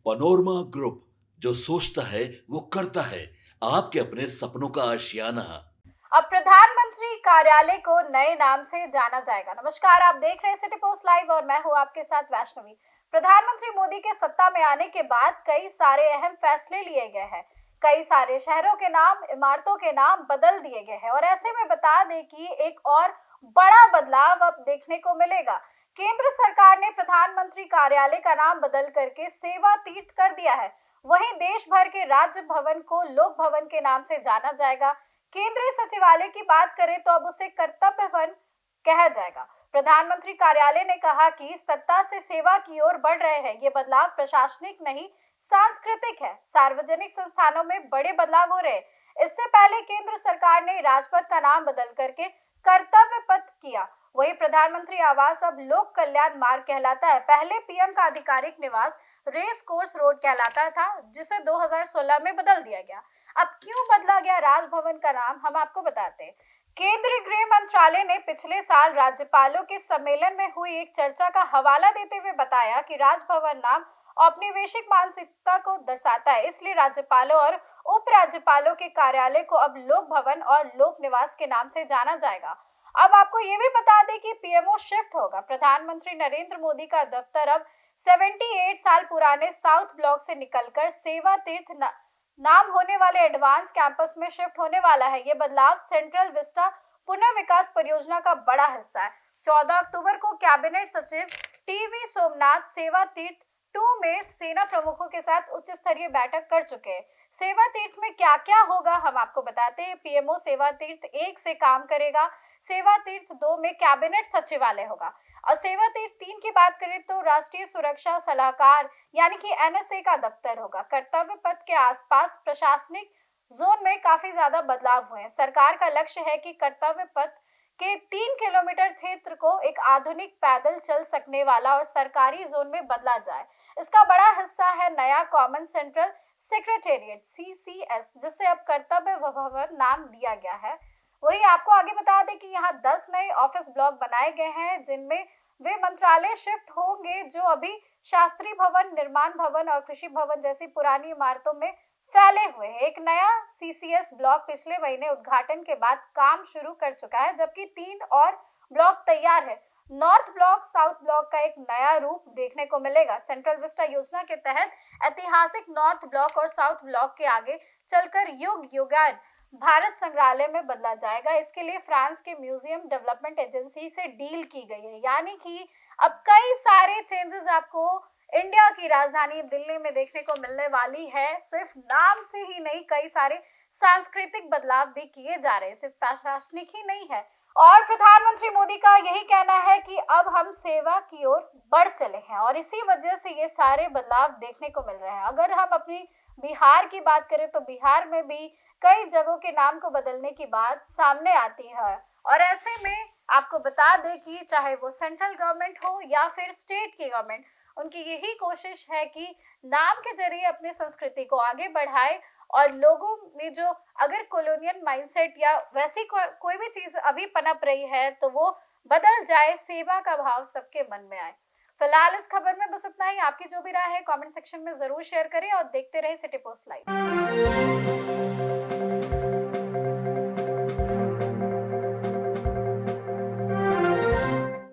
Panorama group, जो सोचता है वो करता है। आपके अपने सपनों का आशियाना। अब प्रधानमंत्री कार्यालय को नए नाम से जाना जाएगा। नमस्कार, आप देख रहे हैं सिटी पोस्ट लाइव और मैं हूं आपके साथ वैष्णवी। प्रधानमंत्री मोदी के सत्ता में आने के बाद कई सारे अहम फैसले लिए गए हैं। कई सारे शहरों के नाम, इमारतों के नाम बदल दिए गए हैं और ऐसे में बता दें कि एक और बड़ा बदलाव अब देखने को मिलेगा। केंद्र सरकार ने प्रधानमंत्री कार्यालय का नाम बदल करके सेवा तीर्थ कर दिया है। वहीं देश भर के राज्य भवन को लोक भवन के नाम से जाना जाएगा। केंद्रीय सचिवालय की बात करें तो अब उसे कर्तव्य वन कहा जाएगा। प्रधानमंत्री कार्यालय ने कहा कि सत्ता से सेवा की ओर बढ़ रहे हैं। ये बदलाव प्रशासनिक नहीं, सांस्कृतिक है। सार्वजनिक संस्थानों में बड़े बदलाव हो रहे हैं। इससे पहले केंद्र सरकार ने राजपथ का नाम बदल करके कर्तव्य पथ किया। वही प्रधानमंत्री आवास अब लोक कल्याण मार्ग कहलाता है। पहले पीएम का आधिकारिक निवास रेस कोर्स रोड कहलाता था, जिसे 2016 में बदल दिया गया। अब क्यों बदला गया राजभवन का नाम, हम आपको बताते हैं। केंद्रीय गृह मंत्रालय ने पिछले साल राज्यपालों के सम्मेलन में हुई एक चर्चा का हवाला देते हुए बताया कि राजभवन नाम औपनिवेशिक मानसिकता को दर्शाता है, इसलिए राज्यपालों और उपराज्यपालों के कार्यालय को अब लोक भवन और लोक निवास के नाम से जाना जाएगा। अब आपको ये भी बता दें कि पीएमओ शिफ्ट होगा। प्रधानमंत्री नरेंद्र मोदी का दफ्तर अब 78 साल पुराने साउथ ब्लॉक से निकलकर सेवा तीर्थ नाम होने वाले एडवांस कैंपस में शिफ्ट होने वाला है। ये बदलाव सेंट्रल विस्टा पुनर्विकास परियोजना का बड़ा हिस्सा है। 14 अक्टूबर को कैबिनेट सचिव टीवी सोमनाथ सेवा तीर्थ 2 में सेना प्रमुखों के साथ उच्च स्तरीय बैठक कर चुके हैं। सेवा तीर्थ में क्या क्या होगा हम आपको बताते हैं। पीएमओ सेवा तीर्थ 1 से काम करेगा। सेवा तीर्थ 2 में कैबिनेट सचिवालय होगा। और सेवा तीर्थ 3 की बात करें तो राष्ट्रीय सुरक्षा सलाहकार यानी कि एनएसए का दफ्तर होगा। कर्तव्य पथ के आसपास प्रशासनिक जोन में काफी ज्यादा बदलाव हुए हैं। सरकार का लक्ष्य है कि कर्तव्य पथ के 3 किलोमीटर क्षेत्र को एक आधुनिक पैदल चल सकने वाला और सरकारी जोन में बदला जाए। इसका बड़ा हिस्सा है नया कॉमन सेंट्रल सेक्रेटेरिएट सीसीएस, जिसे अब कर्तव्य भवन नाम दिया गया है। वही आपको आगे बता दें कि यहाँ 10 नए ऑफिस ब्लॉक बनाए गए हैं, जिनमें वे मंत्रालय शिफ्ट होंगे जो अभी शास्त्री भवन, निर्माण भवन और कृषि भवन जैसी पुरानी इमारतों में फैले हुए हैं। एक नया सीसीएस ब्लॉक पिछले महीने उद्घाटन के बाद काम शुरू कर चुका है, जबकि 3 और ब्लॉक तैयार है। नॉर्थ ब्लॉक, साउथ ब्लॉक का एक नया रूप देखने को मिलेगा। सेंट्रल विस्टा योजना के तहत ऐतिहासिक नॉर्थ ब्लॉक और साउथ ब्लॉक के आगे चलकर युग युगान भारत संग्रहालय में बदला जाएगा। इसके लिए फ्रांस के म्यूजियम डेवलपमेंट एजेंसी से डील की गई है। यानी कि अब कई सारे चेंजेस आपको इंडिया की राजधानी दिल्ली में देखने को मिलने वाली है। सिर्फ नाम से ही नहीं, कई सारे सांस्कृतिक बदलाव भी किए जा रहे हैं, सिर्फ प्रशासनिक ही नहीं है। और प्रधानमंत्री मोदी का यही कहना है कि अब हम सेवा की ओर बढ़ चले हैं और इसी वजह से ये सारे बदलाव देखने को मिल रहे हैं। अगर हम अपनी बिहार की बात करें तो बिहार में भी कई जगहों के नाम को बदलने की बात सामने आती है। और ऐसे में आपको बता दें कि चाहे वो सेंट्रल गवर्नमेंट हो या फिर स्टेट की गवर्नमेंट, उनकी यही कोशिश है कि नाम के जरिए अपनी संस्कृति को आगे बढ़ाए और लोगों में जो अगर कॉलोनियल माइंडसेट या वैसी कोई भी चीज अभी पनप रही है तो वो बदल जाए, सेवा का भाव सबके मन में आए। फिलहाल इस खबर में बस इतना ही। आपकी जो भी राय है कमेंट सेक्शन में जरूर शेयर करें और देखते रहे सिटी पोस्ट लाइव।